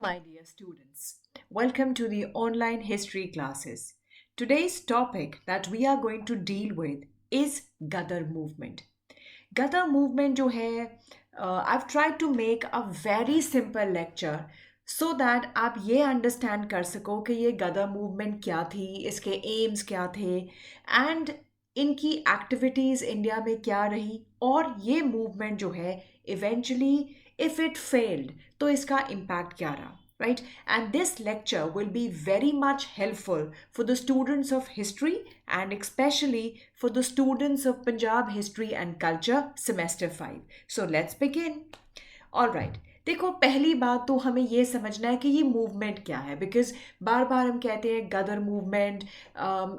My dear students. Welcome to the online history classes. Today's topic that we are going to deal with is Gadar movement. Gadar movement जो है I've tried to make a very simple lecture so that आप ये understand कर सको कि ये गदर movement क्या थी, इसके एम्स क्या थे एंड इनकी एक्टिविटीज़ इंडिया में क्या रही और ये मूवमेंट जो है इवेंचुअली इफ़ इट फेल्ड तो इसका इम्पैक्ट क्या रहा, right? And this lecture will be very much helpful for the students of history and especially for the students of Punjab History and Culture semester 5. So let's begin. All right. देखो, पहली बात तो हमें ये समझना है कि ये मूवमेंट क्या है, बिकॉज बार बार हम कहते हैं Gadar movement,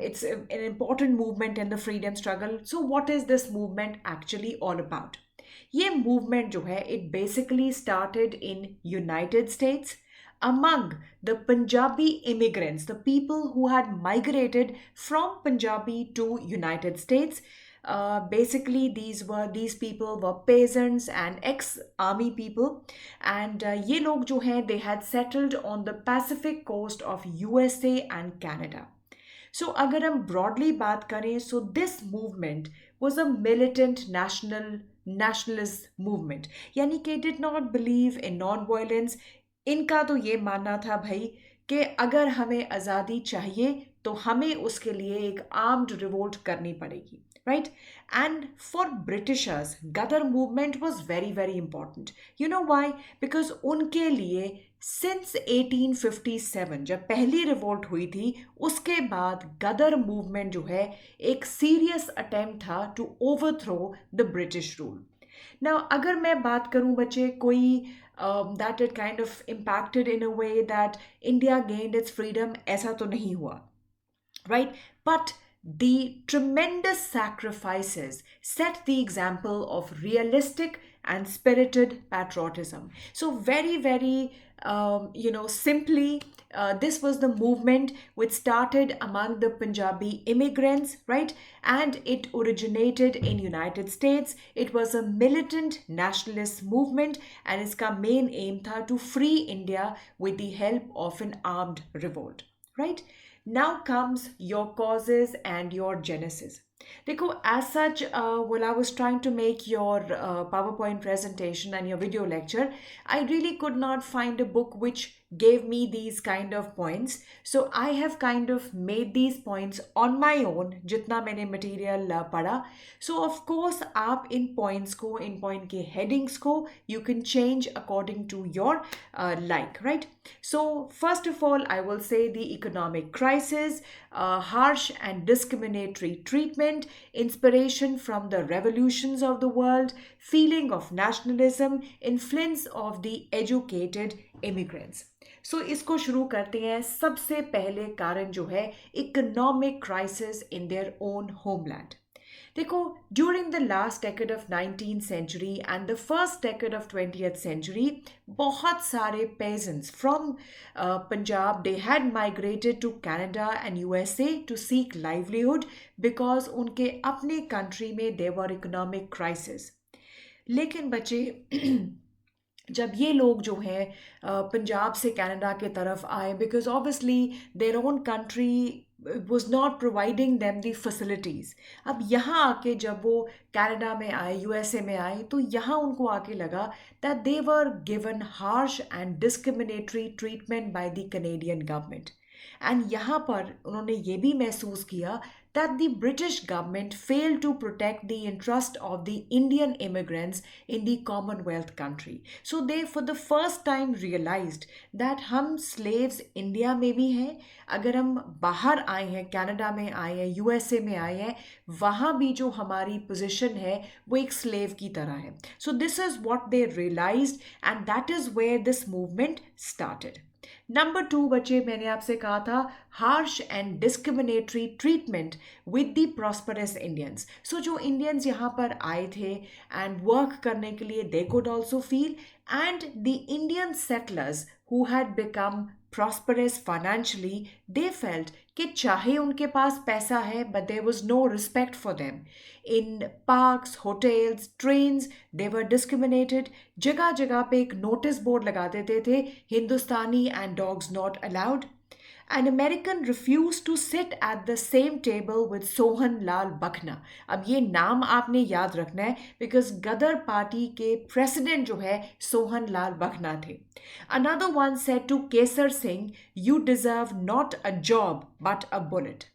it's an important movement in the freedom struggle. So what is this movement actually all about? ये मूवमेंट जो है it basically started in United States among the Punjabi immigrants, the people who had migrated from Punjabi to United States. Basically, these people were peasants and ex-army people, and ये लोग जो हैं they had settled on the Pacific coast of USA and Canada. So अगर हम broadly बात करें, so this movement was a militant nationalist movement. यानी कि did not believe in non-violence. इनका तो ये मानना था भाई कि अगर हमें आज़ादी चाहिए तो हमें उसके लिए एक आर्म्ड रिवोल्ट करनी पड़ेगी, right? And for Britishers Ghadar movement was very very important. You know why? Because उनके लिए सिंस 1857 जब पहली रिवोल्ट हुई थी उसके बाद गदर मूवमेंट जो है एक सीरियस अटेम्प्ट था to overthrow the British rule. Now, अगर मैं बात करूं बच्चे कोई that it kind of impacted in a way that India gained its freedom, ऐसा तो नहीं हुआ, right? But the tremendous sacrifices set the example of realistic and spirited patriotism. So, very, very, simply, this was the movement which started among the Punjabi immigrants, right? And it originated in United States. It was a militant nationalist movement, and its main aim था to free India with the help of an armed revolt, right? Now comes your causes and your genesis. Dekho, as such, while I was trying to make your PowerPoint presentation and your video lecture, I really could not find a book which gave me these kind of points. So I have kind of made these points on my own, jitna मैंने material पढ़ा. So of course, आप इन points को, इन point के headings को, you can change according to your like, right? So first of all, I will say the economic crisis, harsh and discriminatory treatment, inspiration from the revolutions of the world, feeling of nationalism, influence of the educated immigrants. So इसको शुरू करते हैं. सबसे पहले कारण जो है economic crisis in their own homeland. देखो, during the last decade of 19th century and the first decade of 20th century बहुत सारे peasants from Punjab they had migrated to Canada and USA to seek livelihood because उनके अपने country में देवर economic crisis. लेकिन बच्चे जब ये लोग जो हैं पंजाब से कनाडा के तरफ आए because obviously their own country was not providing them the facilities. अब यहाँ आके जब वो कनाडा में आए, यूएसए में आए, तो यहाँ उनको आके लगा that they were given harsh and discriminatory treatment by the Canadian government. And यहाँ पर उन्होंने ये भी महसूस किया that the British government failed to protect the interest of the Indian immigrants in the Commonwealth country. So they for the first time realized that हम slaves India में भी हैं, अगर हम बाहर आए हैं, कनाडा में आए हैं, यूएसए में आए हैं, वहाँ भी जो हमारी पोजीशन है वो एक स्लेव की तरह है. So this is what they realized and that is where this movement started. Number 2 बच्चे, मैंने आपसे कहा था harsh and discriminatory treatment with the prosperous Indians. So जो इंडियंस यहाँ पर आए थे एंड वर्क करने के लिए they could also feel and the Indian settlers who had become prosperous financially, they felt कि चाहे उनके पास पैसा है, but there was no respect for them. In parks, hotels, trains, they were discriminated. जगह जगह पे एक नोटिस बोर्ड लगा देते थे, हिंदुस्तानी and dogs not allowed. An American refused to sit at the same table with Sohan Lal Bakhna. अब ये नाम आपने याद रखना है because गदर पार्टी के प्रेसिडेंट जो है सोहन लाल बखना थे. Another one said to Kesar Singh, you deserve not a job but a bullet.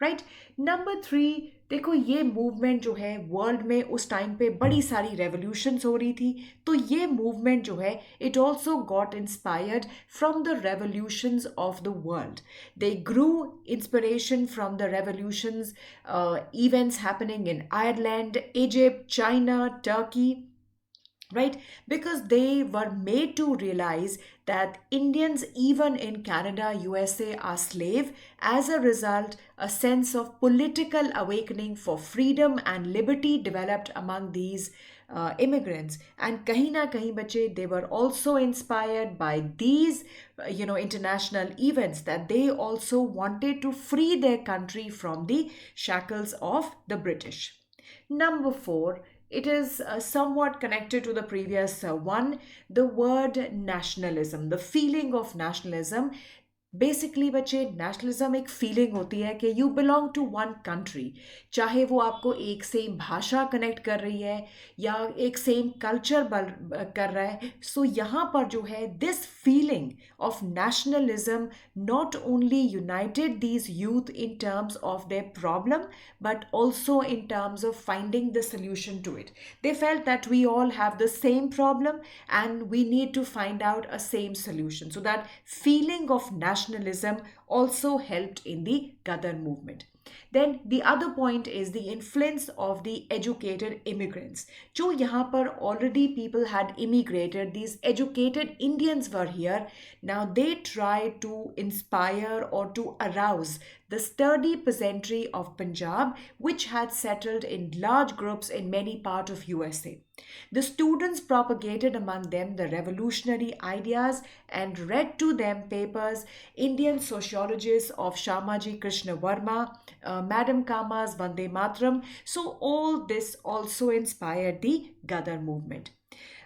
Right. Number 3, देखो ये मूवमेंट जो है वर्ल्ड में उस टाइम पे बड़ी सारी रेवोल्यूशंस हो रही थी, तो ये मूवमेंट जो है it also got inspired from the revolutions of the world. They grew inspiration from the revolutions events happening in Ireland, Egypt, China, Turkey, right? Because they were made to realize that Indians, even in Canada, USA, are slave. As a result, a sense of political awakening for freedom and liberty developed among these immigrants. And kahin na kahin bache, they were also inspired by these international events, that they also wanted to free their country from the shackles of the British. Number 4, it is somewhat connected to the previous one, the word nationalism, the feeling of nationalism. Basically बच्चे, nationalism एक feeling होती है कि you belong to one country, चाहे वो आपको एक same भाषा कनेक्ट कर रही है या एक सेम कल्चर कर रहा है. सो यहाँ पर जो है this feeling of nationalism not only United these youth in terms of their problem but also in terms of finding the solution to it. They felt that we all have the same problem and we need to find out a same solution. So that feeling of nationalism also helped in the Gadar movement. Then the other point is the influence of the educated immigrants. जो यहाँ पर already people had immigrated, these educated Indians were here. Now they tried to inspire or to arouse the sturdy peasantry of Punjab, which had settled in large groups in many parts of USA. The students propagated among them the revolutionary ideas and read to them papers, Indian sociologists of Shamaji Krishna Varma, Madam Kama's Vande Mataram. So all this also inspired the Gadar movement.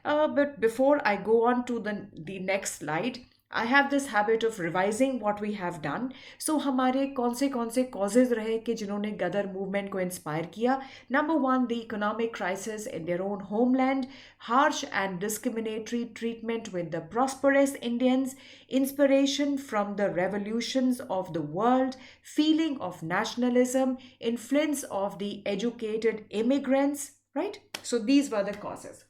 But before I go on to the next slide, I have this habit of revising what we have done. So हमारे कौन से causes रहे कि जिन्होंने गदर movement को inspire किया. Number 1, the economic crisis in their own homeland, harsh and discriminatory treatment with the prosperous Indians, inspiration from the revolutions of the world, feeling of nationalism, influence of the educated immigrants, right? So these were the causes.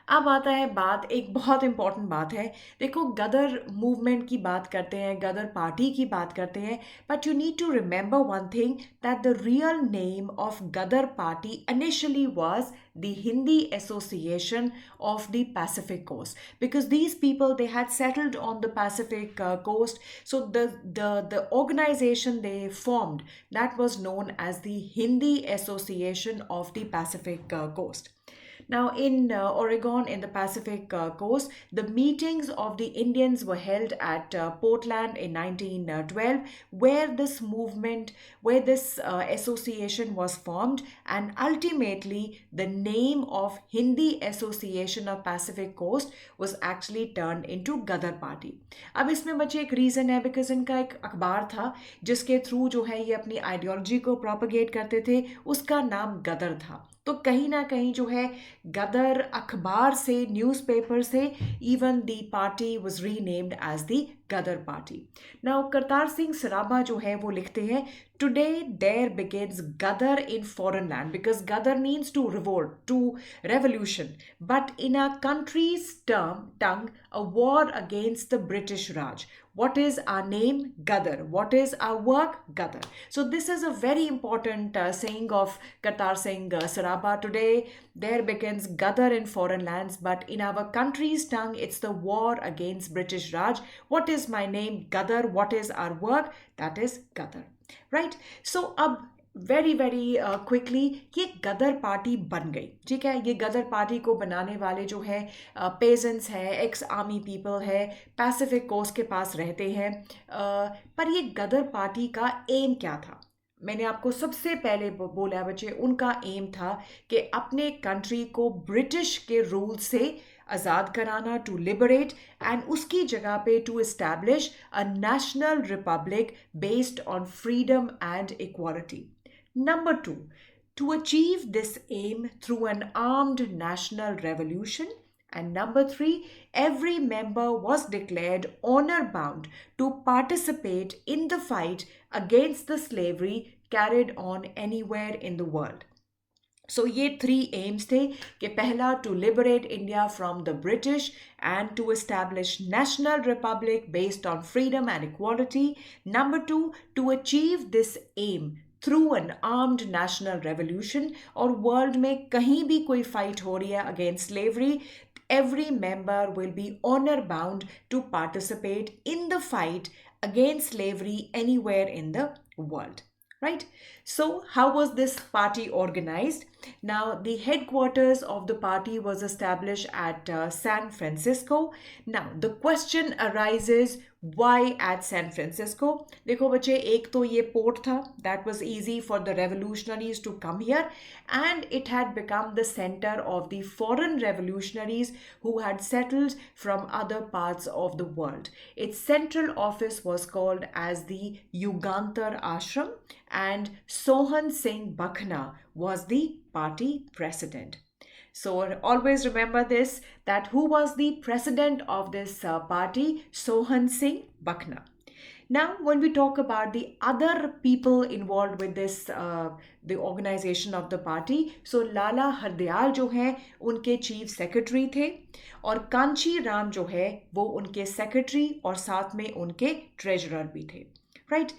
अब आता है बात, एक बहुत important बात है. देखो गदर movement की बात करते हैं, गदर पार्टी की बात करते हैं, but you need to remember one thing, that the real name of Ghadar party initially was the Hindi Association of the Pacific Coast, because these people, they had settled on the Pacific coast. So the organization they formed, that was known as the Hindi Association of the Pacific Coast. Now in Oregon, in the Pacific coast, the meetings of the Indians were held at Portland in 1912, where this movement, where this association was formed, and ultimately the name of Hindi Association of Pacific Coast was actually turned into Gadar Party. अब इसमें बच्चे एक reason है, because इनका एक अखबार था जिसके थ्रू जो है ये अपनी आइडियोलॉजी को प्रोपगेट करते थे, उसका नाम गदर था. तो कहीं ना कहीं जो है गदर अखबार से, न्यूज़पेपर से, even the party was renamed as the Ghadar party. Now Kartar Singh Sarabha जो है वो लिखते हैं, today there begins Ghadar in foreign land, because Ghadar means to revolt, to revolution, but in a country's tongue a war against the British Raj. What is our name? Gadar. What is our work? Gadar. So this is a very important saying of Kartar Singh Sarabha. Today there begins Gadar in foreign lands, but in our country's tongue it's the war against British Raj. What is my name? Gadar. What is our work? That is Gadar. Right? So अब very very quickly ये गदर party बन गई, ठीक है। ये गदर party को बनाने वाले जो है पेजेंट्स हैं, एक्स आर्मी पीपल है, पैसिफिक कोस्ट के पास रहते हैं। पर ये गदर पार्टी का एम क्या था? मैंने आपको सबसे पहले बोला बच्चे, उनका एम था कि अपने कंट्री को ब्रिटिश के रूल से आज़ाद कराना, टू लिबरेट, एंड उसकी जगह पे to establish a national republic based on freedom and equality. Number two, to achieve this aim through an armed national revolution. And number three, every member was declared honor bound to participate in the fight against the slavery carried on anywhere in the world. So ये three aims थे कि पहला, to liberate India from the British and to establish national republic based on freedom and equality. Number two, to achieve this aim through an armed national revolution. और world में कहीं भी कोई fight हो रही है against slavery, every member will be honor bound to participate in the fight against slavery anywhere in the world. Right? So, how was this party organized? Now, the headquarters of the party was established at San Francisco. Now, the question arises, why at San Francisco? देखो बच्चे, एक तो ये port था, that was easy for the revolutionaries to come here, and it had become the center of the foreign revolutionaries who had settled from other parts of the world. Its central office was called as the Yugantar Ashram, and Sohan Singh Bakhna was the party president. So always remember this, that who was the president of this party? Sohan Singh Bakhna. Now, when we talk about the other people involved with this, the organization of the party, so Lala Hardayal जो हैं उनके chief secretary थे, और कांची राम जो है वो उनके secretary और साथ में उनके ट्रेजरर भी थे, राइट.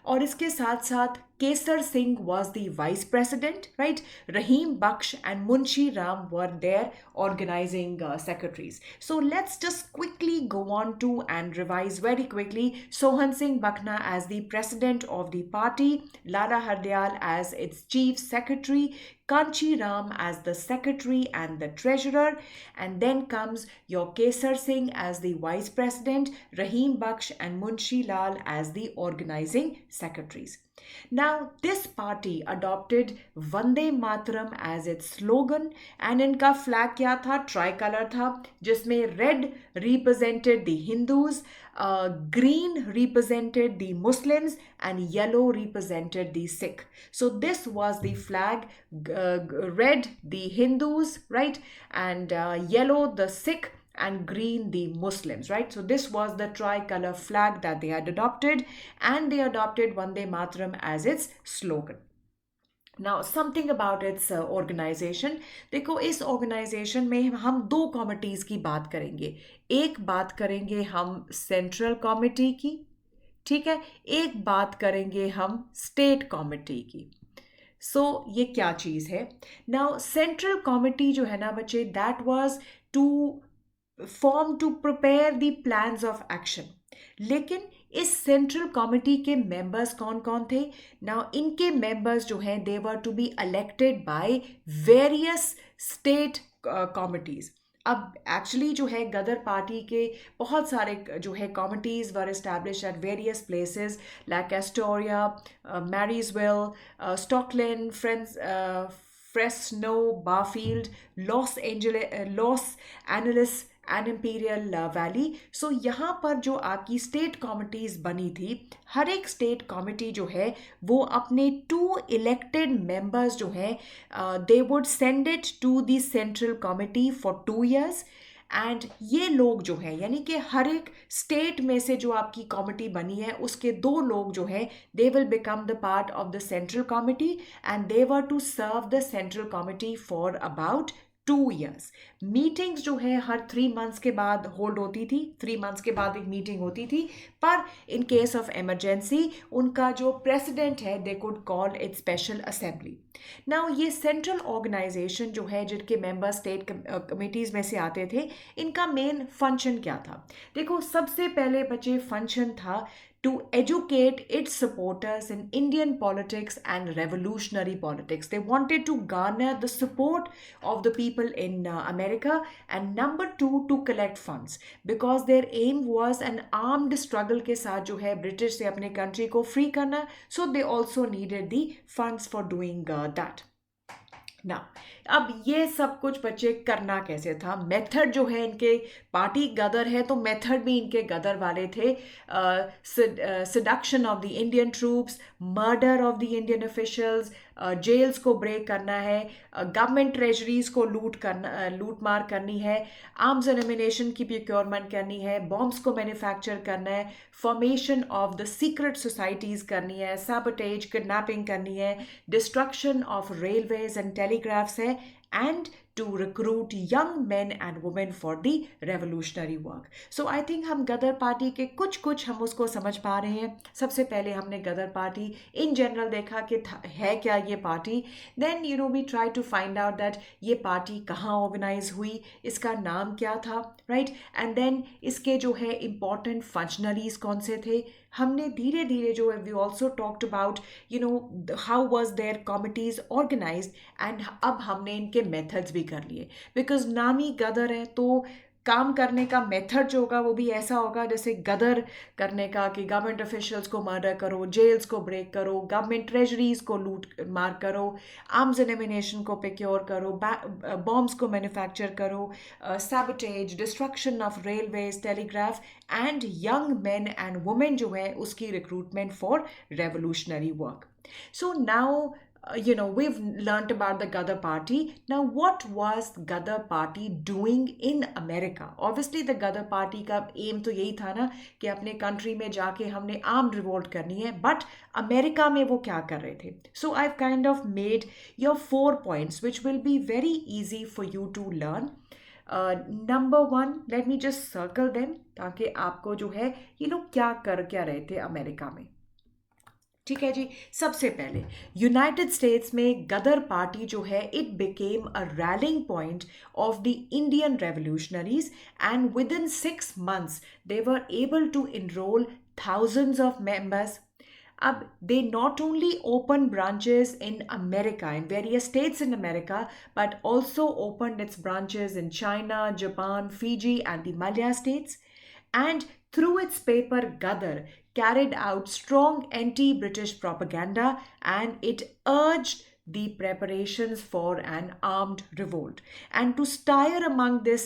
और इसके साथ साथ Kesar Singh was the vice president, right? Rahim Baksh and Munshi Ram were their organizing secretaries. So let's just quickly go on to and revise very quickly. Sohan Singh Bakhna as the president of the party, Lala Hardayal as its chief secretary, Kanchi Ram as the secretary and the treasurer, and then comes your Kesar Singh as the vice president, Rahim Baksh and Munshi Lal as the organizing secretaries. Now, this party adopted Vande Mataram as its slogan, and इनका flag क्या था? Tricolour था, जिसमें red represented the Hindus, green represented the Muslims, and yellow represented the Sikh. So this was the flag, red the Hindus, right, and yellow the Sikh, and green the Muslims, right? So this was the tricolor flag that they had adopted, and they adopted Vande Mataram as its slogan. Now, something about its organization. देखो, इस organization में हम दो committees की बात करेंगे. एक बात करेंगे हम सेंट्रल कमिटी की, ठीक है, एक बात करेंगे हम स्टेट कमिटी की. सो ये क्या चीज़ है? नाउ, सेंट्रल कमिटी जो है ना बच्चे, that was to form to prepare the plans of action. लेकिन इस सेंट्रल कमिटी के मेंबर्स कौन कौन थे? नाउ, इनके मेंबर्स जो हैं, they were to be elected by various state committees. अब एक्चुअली जो है गदर पार्टी के बहुत सारे जो है committees were establish at various places like Astoria, Marysville, Stockton, Fresno, Barfield, Los Angeles and Imperial Valley. So यहाँ पर जो आपकी स्टेट कमिटीज़ बनी थी, हर एक स्टेट कमिटी जो है वो अपने 2 इलेक्टेड मेंबर्स जो हैं, they would send it to the central committee for 2 years. एंड ये लोग जो हैं, यानी कि हर एक स्टेट में से जो आपकी कमिटी बनी है उसके 2 लोग जो हैं, they will become the part of the central committee, and they were to serve the central committee for about 2 years. Meetings जो है हर 3 months के बाद होल्ड होती थी, 3 months के बाद एक मीटिंग होती थी. पर इन केस ऑफ इमरजेंसी उनका जो प्रेसिडेंट है, they could call it special assembly. Now, ये सेंट्रल ऑर्गेनाइजेशन जो है, जिनके मेंबर स्टेट कमिटीज़ में से आते थे, इनका मेन फंक्शन क्या था? देखो, सबसे पहले बच्चे फंक्शन था to educate its supporters in Indian politics and revolutionary politics. They wanted to garner the support of the people in America, and number two, to collect funds, because their aim was an armed struggle के साथ जो है British से अपने country को free करना. So they also needed the funds for doing that. ना अब ये सब कुछ बच्चे करना कैसे था, मेथड जो है इनके, पार्टी गदर है तो मेथड भी इनके गदर वाले थे. Seduction of the Indian troops, murder of the Indian officials, jails को ब्रेक करना है, गवर्नमेंट ट्रेजरीज को लूट मार करनी है, आर्म्स एलिमिनेशन की प्रोक्योरमेंट करनी है, बॉम्ब्स को मैन्युफैक्चर करना है, formation of the secret societies करनी है, सैबोटेज किडनैपिंग करनी है, destruction of railways and telegraphs है, and to recruit young men and women for the revolutionary work. So I think हम गदर पार्टी के कुछ हम उसको समझ पा रहे हैं. सबसे पहले हमने गदर पार्टी in general देखा कि है क्या ये party. Then we try to find out that ये पार्टी कहाँ organize हुई, इसका नाम क्या था, right? And then इसके जो है important functionaries कौन से थे. हमने धीरे धीरे जो है, we also talked about how was their committees organized, and अब हमने इनके methods भी कर लिए, बिकॉज नाम ही गदर है तो काम करने का मेथड जो होगा वो भी ऐसा होगा जैसे गदर करने का, कि गवर्नमेंट ऑफिशियल्स को मर्डर करो, जेल्स को ब्रेक करो, गवर्नमेंट ट्रेजरीज को लूट मार करो, आर्म्स एलिमिनेशन को प्रोक्योर करो, बॉम्ब्स को मैन्युफैक्चर करो, sabotage, destruction of railways, telegraph, and young main and women जो है उसकी recruitment for revolutionary work. So now, we've learnt about the Ghadar Party. Now, what was Ghadar Party doing in America? Obviously, the Ghadar Party का aim तो यही था ना कि अपने country में जाके हमने armed revolt करनी है, but America में वो क्या कर रहे थे? So, I've kind of made your 4 points, which will be very easy for you to learn. Number 1, let me just circle them ताकि आपको जो है ये लोग क्या रहे थे अमेरिका में. ठीक है जी. सबसे पहले यूनाइटेड स्टेट्स में गदर पार्टी जो है, it became a rallying point of the Indian revolutionaries, and within 6 months they were able to enrol thousands of members. They not only opened branches in America, in various states in America, but also opened its branches in China, Japan, Fiji, and the Malaya states. And through its paper, Gadar carried out strong anti-British propaganda, and it urged the preparations for an armed revolt. And to stir among this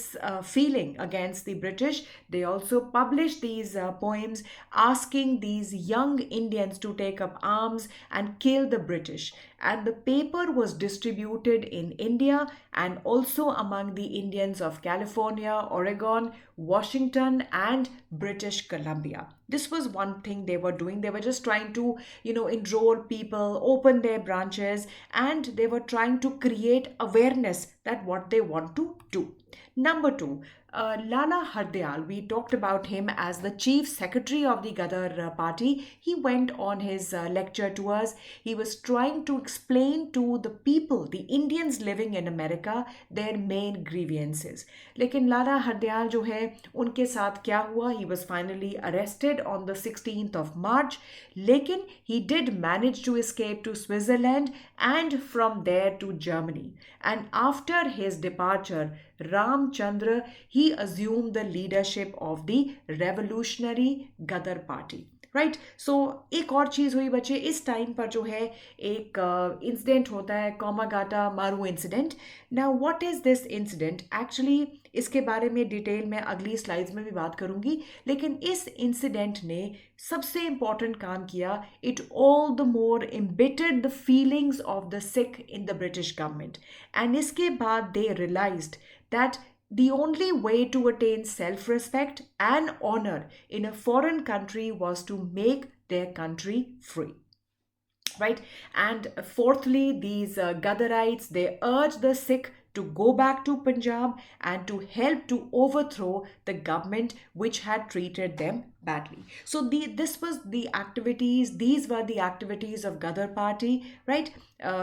feeling against the British, they also published these poems asking these young Indians to take up arms and kill the British. And the paper was distributed in India and also among the Indians of California, Oregon, Washington, and British Columbia. This was one thing they were doing. They were just trying to, enroll people, open their branches, and they were trying to create awareness that what they want to do. Number 2, Lala Hardayal, we talked about him as the chief secretary of the Gadar party. He went on his lecture tours. He was trying to explain to the people, the Indians living in America, their main grievances. लेकिन लाला हरदयाल जो है उनके साथ क्या हुआ? He was finally arrested on the 16th of March. लेकिन he did manage to escape to Switzerland and from there to Germany. And after his departure, Ramchandra, he assumed the leadership of the revolutionary Gadar party. Right. So एक और चीज़ हुई बच्चे, इस time पर जो है एक इंसिडेंट होता है, कोमागाटा मारू incident. Now what is this incident? Actually इसके बारे में डिटेल में अगली स्लाइड्स में भी बात करूंगी, लेकिन इस इंसिडेंट ने सबसे इम्पॉर्टेंट काम किया. It all the more embittered the feelings of the Sikh in the British government, and इसके बाद they realised that the only way to attain self-respect and honor in a foreign country was to make their country free. Right? And fourthly, these Gadarites, they urged the Sikh to go back to Punjab and to help to overthrow the government which had treated them badly. So these were the activities of Gadar party, right?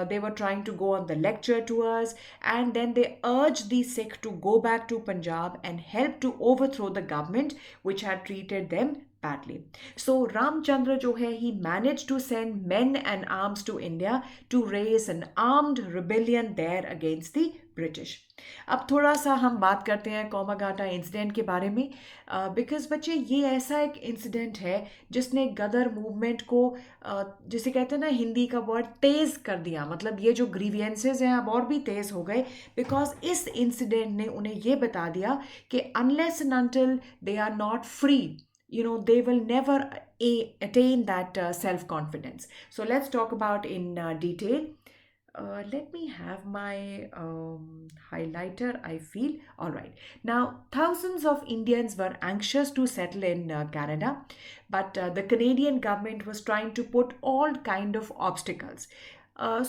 They were trying to go on the lecture tours, and then they urged the Sikh to go back to Punjab and help to overthrow the government which had treated them badly. So Ramchandra jo hai, he managed to send men and arms to India to raise an armed rebellion there against the British. अब थोड़ा सा हम बात करते हैं कोमागाटा incident के बारे में, बिकॉज बच्चे ये ऐसा एक इंसिडेंट है जिसने गदर मूवमेंट को जिसे कहते हैं ना हिंदी का वर्ड तेज़ कर दिया. मतलब ये जो ग्रीवियंसेस हैं अब और भी तेज़ हो गए, बिकॉज इस इंसिडेंट ने उन्हें ये बता दिया कि unless and until they are not free, they will never attain that self-confidence. So let's talk about in detail. Let me have my highlighter, I feel. All right. Now, thousands of Indians were anxious to settle in Canada, but the Canadian government was trying to put all kind of obstacles.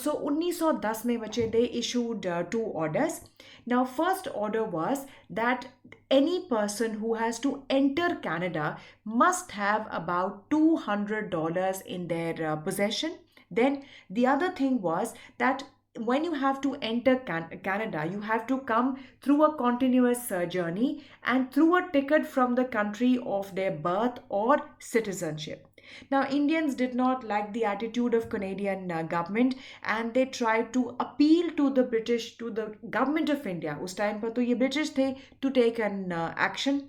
So 1910 में बच्चे they issued two orders. Now first order was that any person who has to enter Canada must have about $200 in their possession. Then the other thing was that when you have to enter Canada, you have to come through a continuous journey and through a ticket from the country of their birth or citizenship. Now, Indians did not like the attitude of Canadian government, and they tried to appeal to the British, to the government of India. उस time पर तो ये British थे, to take an action.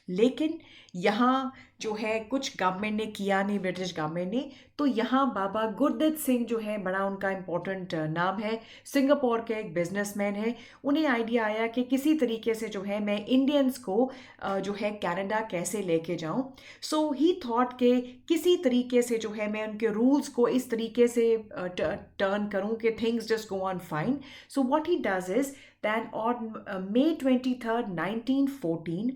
लेकिन यहाँ जो है कुछ गवर्नमेंट ने किया नहीं, ब्रिटिश गवर्नमेंट ने. तो यहाँ बाबा गुरदित्त सिंह जो है, बड़ा उनका इम्पोर्टेंट नाम है, सिंगापुर के एक बिजनेसमैन है. उन्हें आइडिया आया कि किसी तरीके से जो है मैं इंडियंस को जो है कनाडा कैसे लेके जाऊं. सो ही थॉट के किसी तरीके से जो है मैं उनके रूल्स को इस तरीके से टर्न करूं कि things just go on fine. So what he does is that on May 23rd, 1914,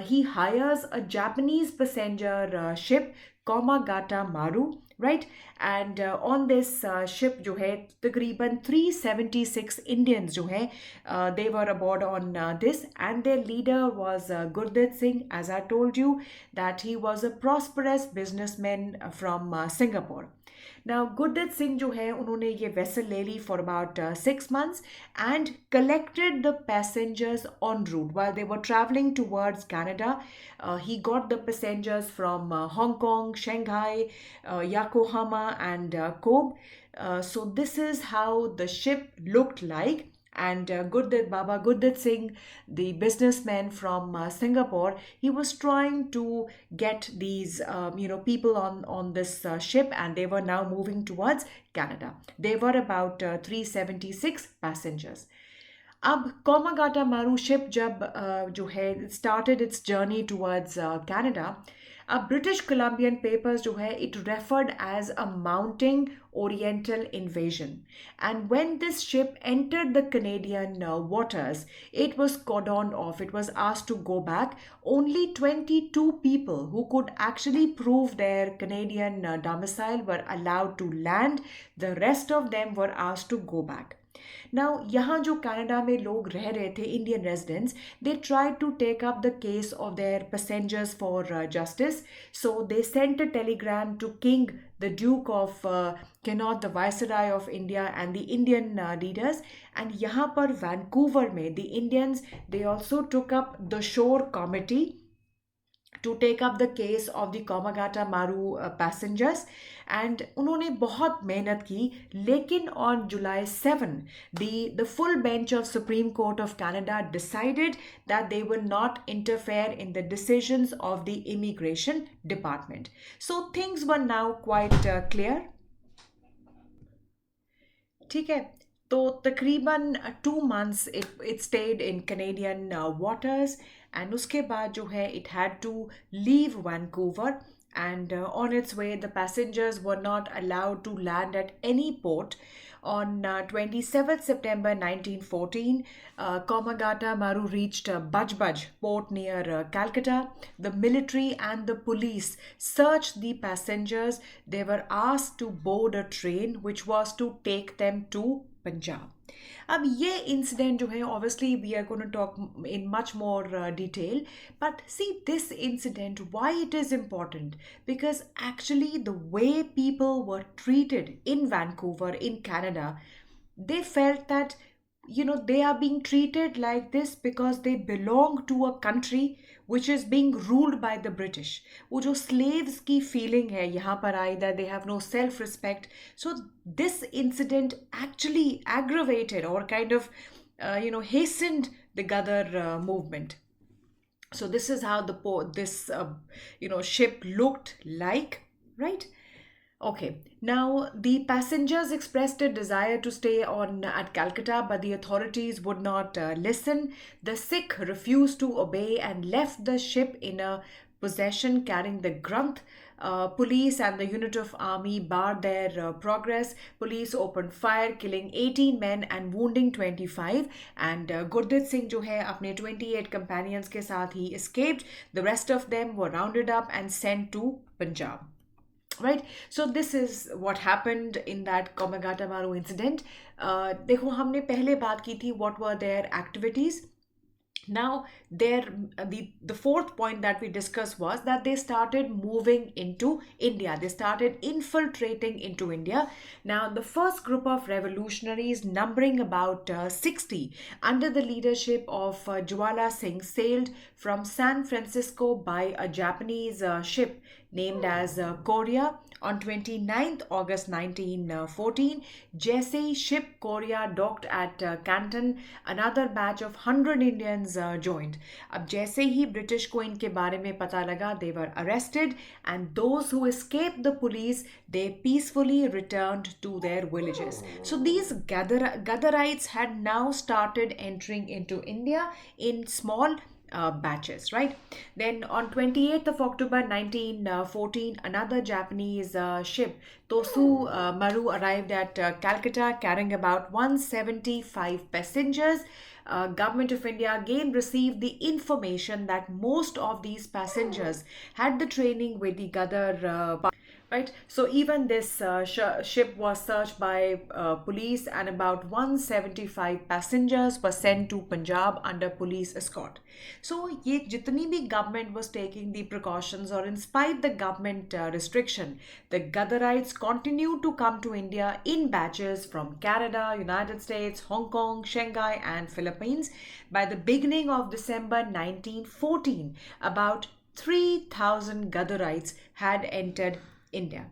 he hires a Japanese passenger ship, Komagata Maru, right? And on this ship जो है तकरीबन 376 Indians जो है they were aboard on this, and their leader was Gurditt Singh. As I told you that he was a prosperous businessman from Singapore. Now Gurditt Singh जो है उन्होंने ये vessel ले ली for about 6 months and collected the passengers en route while they were traveling towards Canada. He got the passengers from Hong Kong, Shanghai, Yokohama and Kobe. So this is how the ship looked like. And Baba Gurditt Singh, the businessman from Singapore, he was trying to get these people on this ship, and they were now moving towards Canada. They were about 376 passengers. अब Komagata Maru ship जब जो है started its journey towards Canada, अब British Columbian papers जो है it referred as a mounting Oriental invasion, and when this ship entered the Canadian waters, it was cordoned off. It was asked to go back. Only 22 people who could actually prove their Canadian domicile were allowed to land. The rest of them were asked to go back. Now, यहाँ जो Canada में लोग रह रहे थे, Indian residents, they tried to take up the case of their passengers for justice. So they sent a telegram to King, the Duke of Connaught, the Viceroy of India, and the Indian leaders. And यहाँ पर Vancouver में, the Indians, they also took up the Shore Committee to take up the case of the Komagata Maru passengers, and उन्होंने बहुत मेहनत की. लेकिन on July 7, the full bench of Supreme Court of Canada decided that they will not interfere in the decisions of the Immigration Department. So things were now quite clear. ठीक है, तो तकरीबन 2 months it stayed in Canadian waters, and उसके बाद जो है it had to leave Vancouver, and on its way the passengers were not allowed to land at any port. On 27th September 1914, Komagata Maru reached Bajbaj port near Calcutta. The military and the police searched the passengers. They were asked to board a train which was to take them to Punjab. अब ये incident जो है obviously we are going to talk in much more detail, but see this incident why it is important because actually the way people were treated in Vancouver in Canada, they felt that they are being treated like this because they belong to a country which is being ruled by the British. वो जो slaves की feeling है यहाँ पर आई, that they have no self respect. So this incident actually aggravated or kind of hastened the Gadar movement. So this is how this ship looked like, right? Okay. Now, the passengers expressed a desire to stay on at Calcutta, but the authorities would not listen. The Sikh refused to obey and left the ship in a possession carrying the Granth. Police and the unit of army barred their progress. Police opened fire, killing 18 men and wounding 25. And Gurdit Singh जो है अपने 28 companions के साथ ही escaped. The rest of them were rounded up and sent to Punjab. Right, so this is what happened in that Komagata Maru incident. देखो हमने पहले बात की थी what were their activities. Now, the fourth point that we discussed was that they started moving into India. They started infiltrating into India. Now, the first group of revolutionaries, numbering about 60, under the leadership of Jwala Singh, sailed from San Francisco by a Japanese ship named as Korea on 29th August 1914. जैसे ही ship Korea docked at Canton, another batch of 100 Indians joined. अब जैसे ही British को इनके बारे में पता लगा, they were arrested, and those who escaped the police, they peacefully returned to their villages. So these Gadarites had now started entering into India in small batches, right? Then on 28th of October 1914, another Japanese ship, Tosu Maru, arrived at Calcutta carrying about 175 passengers. Government of India again received the information that most of these passengers had the training with the Gadar right? So even this ship was searched by police, and about 175 passengers were sent to Punjab under police escort. So ये जितनी भी government was taking the precautions, or in spite the government restriction, the Gadarites continued to come to India in batches from Canada, United States, Hong Kong, Shanghai and Philippines. By the beginning of December 1914, about 3,000 Gadarites had entered India.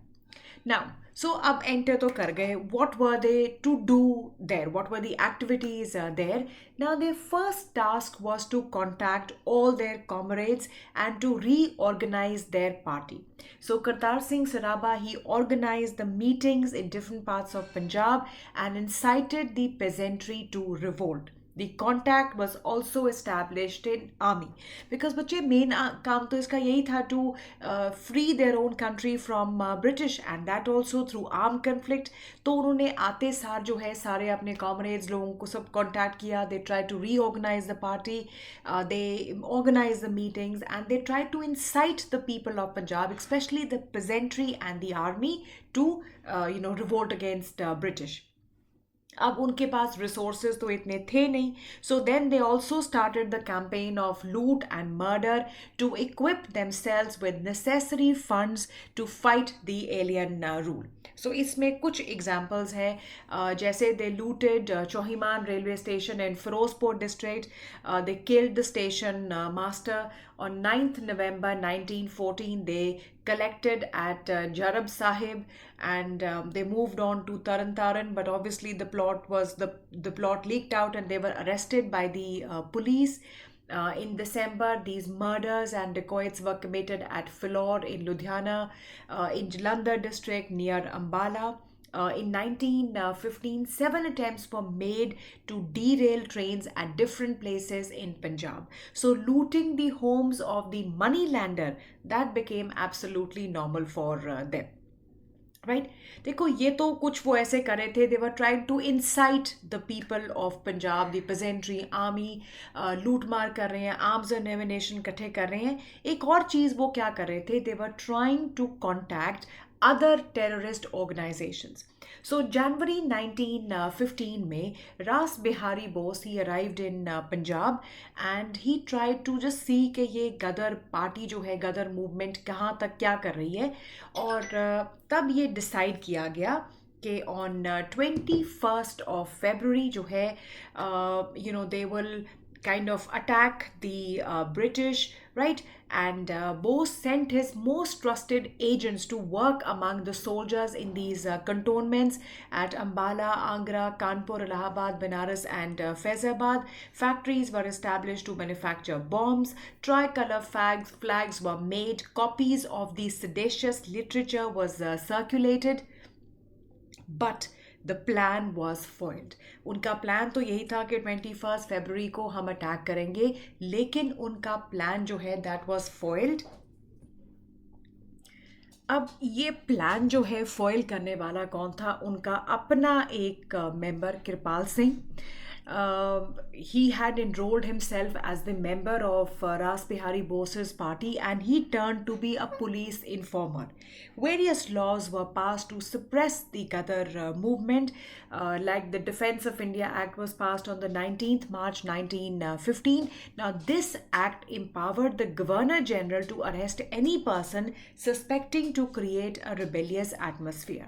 Now, so अब enter तो कर गए. What were they to do there? What were the activities there? Now, their first task was to contact all their comrades and to reorganize their party. So Kartar Singh Saraba, he organized the meetings in different parts of Punjab and incited the peasantry to revolt. The contact was also established in army, because बच्चे main काम तो इसका यही था to free their own country from British, and that also through armed conflict. तो उन्होंने आते सार जो है सारे अपने comrades लोगों को सब contact किया. They tried to reorganize the party, they organized the meetings, and they tried to incite the people of Punjab, especially the peasantry and the army, to revolt against British. अब उनके पास resources तो इतने थे नहीं. So then they also started the campaign of loot and murder to equip themselves with necessary funds to fight the alien rule. So इसमें कुछ examples हैं. जैसे they looted Chauhiman railway station in Firozpur district. They killed the station master. On 9th November 1914, they collected at Jarab Sahib, and they moved on to Taran Taran, but obviously the plot leaked out and they were arrested by the police. In December, these murders and dacoits were committed at Philor in Ludhiana, in Jalandhar district near Ambala. In 1915, 7 attempts were made to derail trains at different places in Punjab. So looting the homes of the moneylender, that became absolutely normal for them. Right देखो ये तो कुछ वो ऐसे कर रहे थे. They were trying to incite the people of Punjab, the peasantry, army. लूट मार कर रहे हैं, आर्म्स एंड एमिनेशन इकट्ठे कर रहे हैं. एक और चीज़ वो क्या कर रहे थे, they were trying to contact other terrorist organizations. So January 1915 में Ras Bihari Bose he arrived in Punjab and he tried to just see कि ये गदर पार्टी जो है गदर मूवमेंट कहाँ तक क्या कर रही है और तब ये डिसाइड किया गया कि on 21st of February जो है they will kind of attack the British, right? And Bose sent his most trusted agents to work among the soldiers in these cantonments at Ambala, Agra, Kanpur, Allahabad, Benares, and Faizabad. Factories were established to manufacture bombs. Tricolor flags were made. Copies of the seditious literature was circulated. But the plan was foiled. उनका plan तो यही था कि 21 फरवरी को हम attack करेंगे, लेकिन उनका प्लान जो है दैट वॉज फॉइल्ड. अब ये प्लान जो है फॉइल करने वाला कौन था? उनका अपना एक member Kripal Singh. He had enrolled himself as the member of Ras Bihari Bose's party and he turned to be a police informer. Various laws were passed to suppress the Gadar movement, like the Defense of India Act was passed on the 19th March 1915. Now, this act empowered the Governor General to arrest any person suspecting to create a rebellious atmosphere.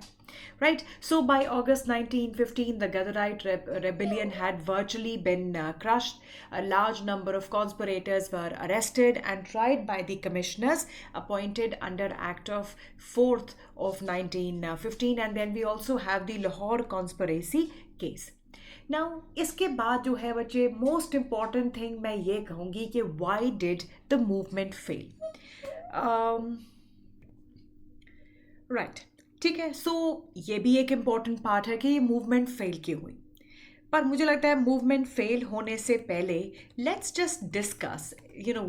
Right, so by August 1915, the Gadarite rebellion had virtually been crushed. A large number of conspirators were arrested and tried by the commissioners appointed under Act of 4th of 1915, and then we also have the Lahore conspiracy case. Now, इसके बाद जो है बच्चे most important thing मैं ये कहूँगी कि why did the movement fail? Right. ठीक है, सो ये भी एक इम्पॉर्टेंट पार्ट है कि ये मूवमेंट फेल क्यों हुई. पर मुझे लगता है मूवमेंट फेल होने से पहले let's just discuss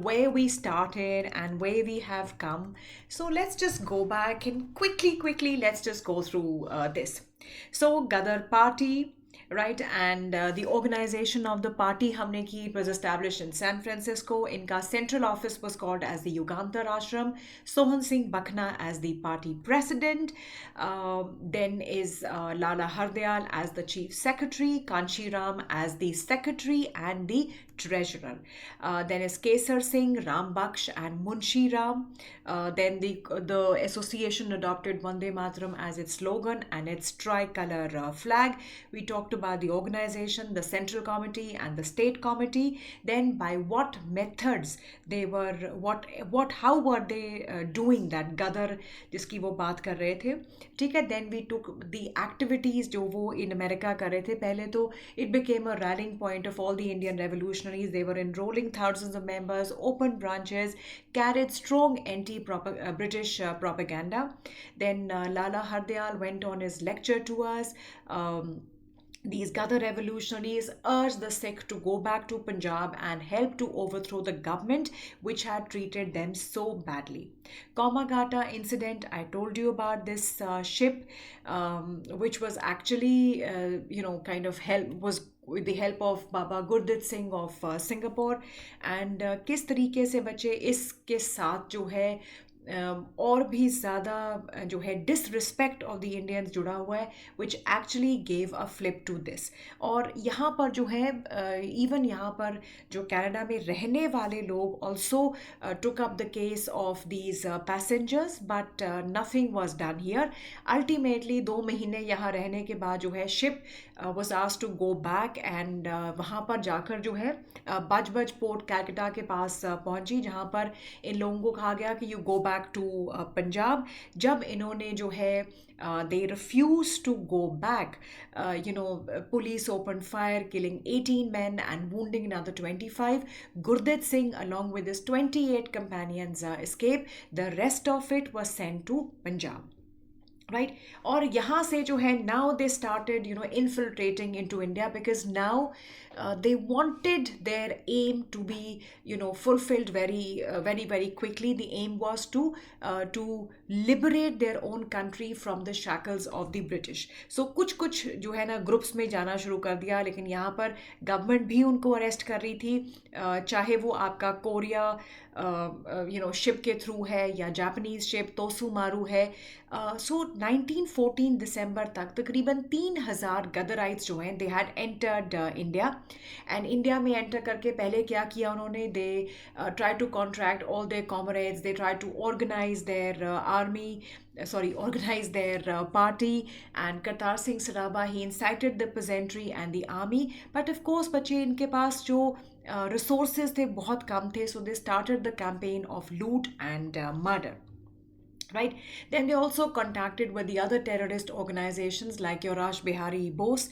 where we started and where we have come. So let's just go back and quickly let's just go through this. So Gadar Party, right, and the organization of the party हमने की was established in San Francisco. इनका central office was called as the Yugantar Ashram. Sohan Singh Bakhna as the party president. Then is Lala Hardayal as the chief secretary, Kanshi Ram as the secretary and the treasurer. Then is Kesar Singh, Ram Baksh and Munshi Ram. Then the association adopted Vande Mataram as its slogan and its tricolor flag. We talked about the organization, the central committee and the state committee. Then by what methods they were, how were they doing that Gadar जिसकी वो बात कर रहे थे. ठीक है, then we took the activities जो वो in America कर रहे थे. पहले तो it became a rallying point of all the Indian revolutionaries. They were enrolling thousands of members, open branches, carried strong anti-British propaganda. Then Lala Hardayal went on his lecture tours. These Gadar revolutionaries urged the Sikh to go back to Punjab and help to overthrow the government which had treated them so badly. Komagata incident, I told you about this ship which was actually kind of was with the help of Baba Gurdit Singh of Singapore. And किस तरीके से बच्चे इसके साथ जो है और भी ज़्यादा जो है डिसरिस्पेक्ट ऑफ द इंडियंस जुड़ा हुआ है which actually gave a flip to this. और यहाँ पर जो है इवन यहाँ पर जो कनाडा में रहने वाले लोग also took up the case of these passengers but nothing was done here. Ultimately 2 महीने यहाँ रहने के बाद जो है ship was asked to go back and वहाँ पर जाकर जो है बज पोर्ट कैलकटा के पास पहुँची जहाँ पर इन लोगों को कहा गया कि you go back to Punjab. जब इन्होंने जो है they refused to go back. Police opened fire, killing 18 men and wounding another 25. Gurdit Singh, along with his 28 companions, escaped. The rest of it was sent to Punjab. Right, और यहाँ से जो है now they started infiltrating into India because now they wanted their aim to be fulfilled very quickly. The aim was to liberate their own country from the shackles of the British. So कुछ जो है ना groups में जाना शुरू कर दिया, लेकिन यहाँ पर गवर्नमेंट भी उनको अरेस्ट कर रही थी, चाहे वो आपका कोरिया शिप के थ्रू है या जापानीज शिप तोसु मारू है. सो 1914 दिसंबर तक तकरीबन 3,000 गदराइट्स जो हैं they had entered India. And India में एंटर करके पहले क्या किया उन्होंने, they try to contract all their comrades, they try to organise their army, organize their party. And Kartar Singh Saraba, he incited the peasantry and the army, but of course बच्चे इनके पास जो resources थे बहुत कम थे, so they started the campaign of loot and murder. Right. Then they also contacted with the other terrorist organizations like your Rash Bihari Bose,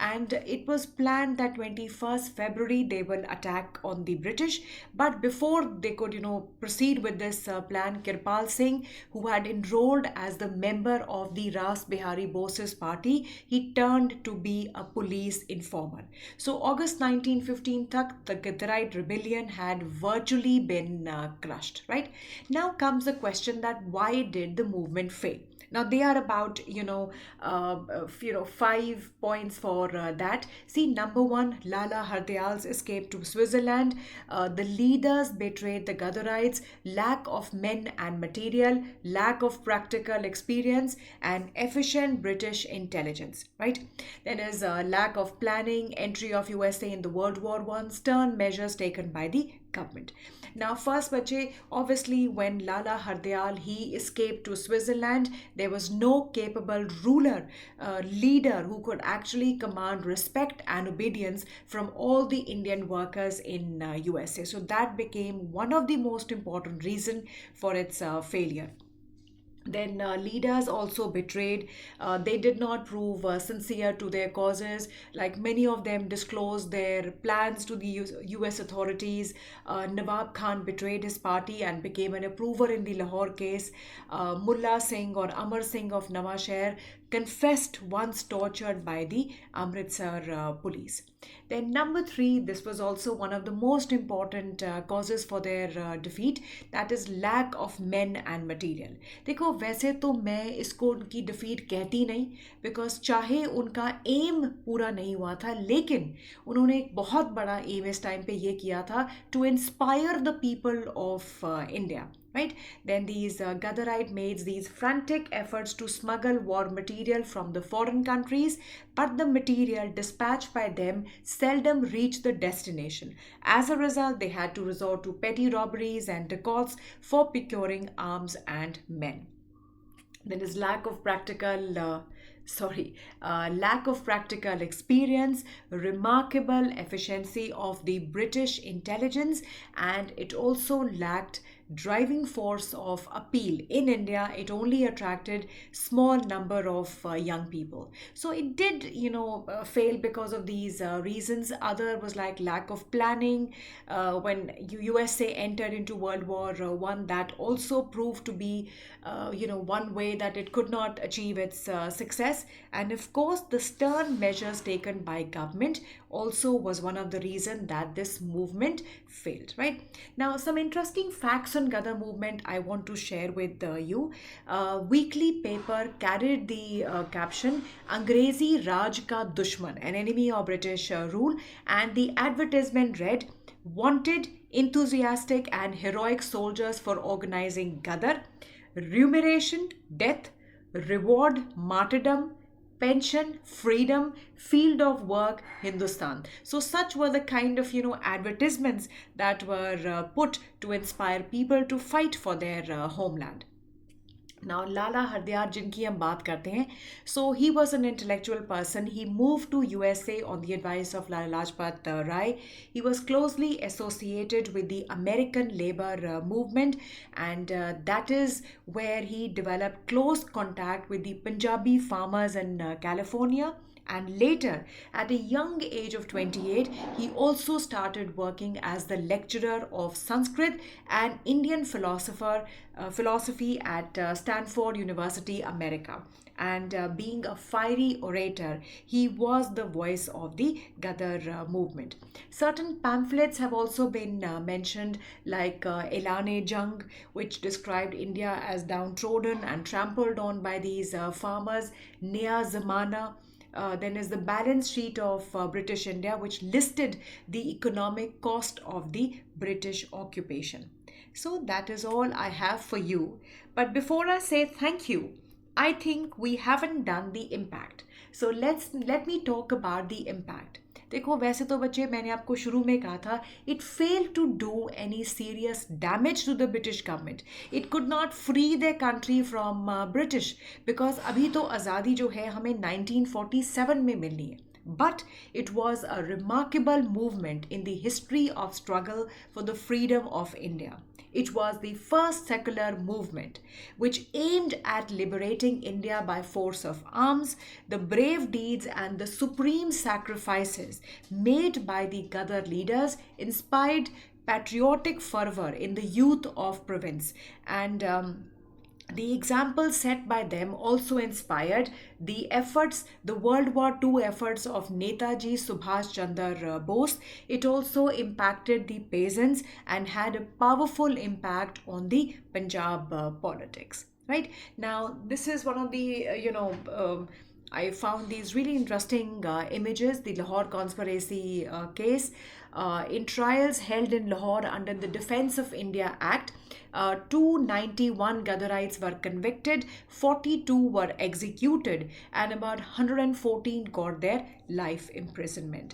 and it was planned that 21st February they will attack on the British. But before they could, proceed with this plan, Kirpal Singh, who had enrolled as the member of the Rash Bihari Bose's party, he turned to be a police informer. So August 1915 tak the Gadarite rebellion had virtually been crushed. Right. Now comes the question that why did the movement fail? Now they are about 5 points for that. See, number one, Lala Hardayal's escape to Switzerland. The leaders betrayed the Gadarites. Lack of men and material, lack of practical experience, and efficient British intelligence. Right. Then is lack of planning, entry of USA in the World War I, stern measures taken by the government. Now, first, bache, obviously, when Lala Hardayal he escaped to Switzerland, there was no capable ruler, leader who could actually command respect and obedience from all the Indian workers in USA. So that became one of the most important reason for its failure. Then leaders also betrayed. They did not prove sincere to their causes. Like many of them disclosed their plans to the US authorities. Nawab Khan betrayed his party and became an approver in the Lahore case. Mullah Singh or Amar Singh of Nawashehar confessed once tortured by the Amritsar police. Then number 3, this was also one of the most important causes for their defeat, that is lack of men and material. देखो वैसे तो मैं इसको उनकी defeat कहती नहीं, because चाहे उनका एम पूरा नहीं हुआ था, लेकिन उन्होंने एक बहुत बड़ा एम इस टाइम पे ये किया था, to inspire the people of India. Right? Then these Gadarite made these frantic efforts to smuggle war material from the foreign countries, but the material dispatched by them seldom reached the destination. As a result, they had to resort to petty robberies and dacoits for procuring arms and men. There is lack of practical experience, remarkable efficiency of the British intelligence, and it also lacked driving force of appeal. In India, it only attracted small number of young people. So it did, fail because of these reasons. Other was like lack of planning. When USA entered into World War One, that also proved to be, one way that it could not achieve its success. And of course, the stern measures taken by government also was one of the reasons that this movement failed. Right? Now, some interesting facts on Gadar movement I want to share with you. Weekly paper carried the caption Angrezi Raj Ka Dushman, an enemy of British rule, and the advertisement read, wanted enthusiastic and heroic soldiers for organizing Gadar, remuneration, death, reward, martyrdom, pension, freedom, field of work, Hindustan. So such were the kind of, advertisements that were put to inspire people to fight for their homeland. Now, Lala Hardayal, जिनकी हम बात करते हैं, so he was an intellectual person. He moved to USA on the advice of Lala Lajpat Rai. He was closely associated with the American labor movement, and that is where he developed close contact with the Punjabi farmers in California. And later, at a young age of 28, he also started working as the lecturer of Sanskrit and Indian philosophy at Stanford University, America. And being a fiery orator, he was the voice of the Gadar movement. Certain pamphlets have also been mentioned, like Elane Jung, which described India as downtrodden and trampled on by these farmers, Naya Zamana. Then is the balance sheet of British India, which listed the economic cost of the British occupation. So that is all I have for you. But before I say thank you, I think we haven't done the impact. So let me talk about the impact. देखो वैसे तो बच्चे मैंने आपको शुरू में कहा था it failed to do any serious damage to the British government. It could not free their country from British because अभी तो आज़ादी जो है हमें 1947 में मिलनी है. But it was a remarkable movement in the history of struggle for the freedom of India. It was the first secular movement which aimed at liberating India by force of arms. The brave deeds and the supreme sacrifices made by the Gadar leaders inspired patriotic fervor in the youth of province, and the example set by them also inspired the efforts, the World War II efforts of Netaji Subhash Chandra Bose. It also impacted the peasants and had a powerful impact on the Punjab politics. Right now, this is one of the I found these really interesting images. The Lahore conspiracy case in trials held in Lahore under the Defence of India Act. 291 Gadarites were convicted, 42 were executed, and about 114 got their life imprisonment.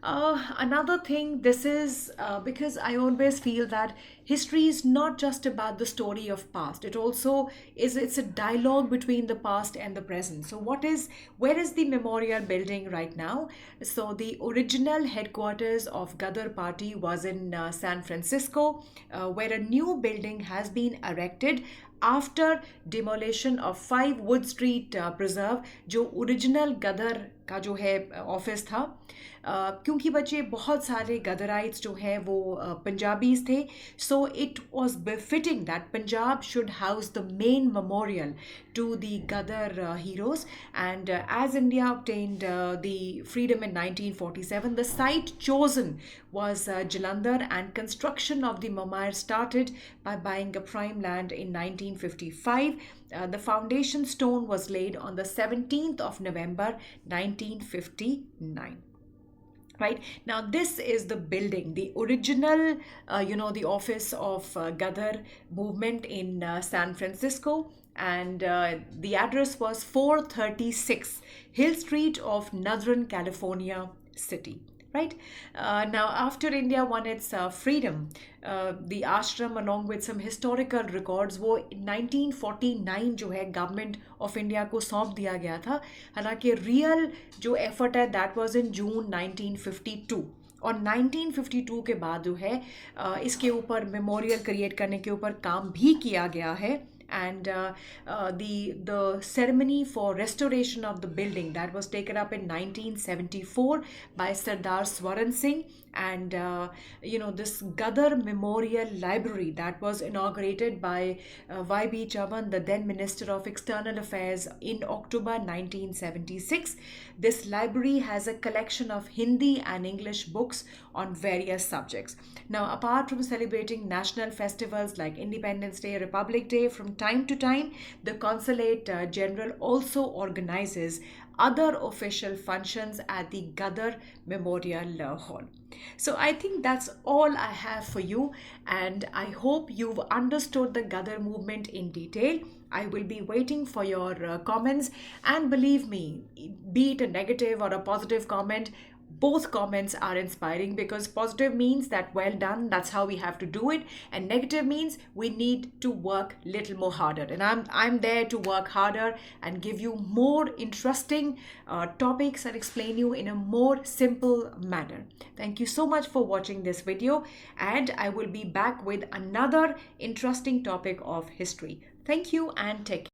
Another thing, this is because I always feel that history is not just about the story of past. It also is, it's a dialogue between the past and the present. So where is the memorial building right now? So the original headquarters of Gadar Party was in San Francisco, where a new building has been erected after demolition of 5 Wood Street Preserve, जो original गदर का जो है office था. क्योंकि बच्चे बहुत सारे गदराइट्स जो हैं वो पंजाबीज थे, so it was befitting that Punjab should house the main memorial to the Ghadar heroes. And as India obtained the freedom in 1947, the site chosen was Jalandhar, and construction of the memorial started by buying a prime land in 1955. The foundation stone was laid on the 17th of November 1959. Right now, this is the building, the original the office of Gadar movement in San Francisco, and the address was 436 Hill Street of Northern California City. Right now, after India won its freedom, the ashram along with some historical records वो 1949 जो है government of India को सौंप दिया गया था. हालांकि real जो एफर्ट है दैट वाज इन जून 1952, और 1952 के बाद जो है इसके ऊपर मेमोरियल क्रिएट करने के ऊपर काम भी किया गया है. And the ceremony for restoration of the building that was taken up in 1974 by Sardar Swaran Singh, and this Gadar Memorial Library that was inaugurated by Y.B. Chavan, the then Minister of External Affairs, in October 1976. This library has a collection of Hindi and English books on various subjects. Now, apart from celebrating national festivals like Independence Day, Republic Day, from time to time, the Consulate General also organizes other official functions at the Gadar Memorial Hall. So I think that's all I have for you, and I hope you've understood the Gadar movement in detail. I will be waiting for your comments, and believe me, be it a negative or a positive comment, both comments are inspiring, because positive means that well done, that's how we have to do it, and negative means we need to work little more harder, and I'm there to work harder and give you more interesting topics and explain you in a more simple manner. Thank you so much for watching this video, and I will be back with another interesting topic of history. Thank you and take care.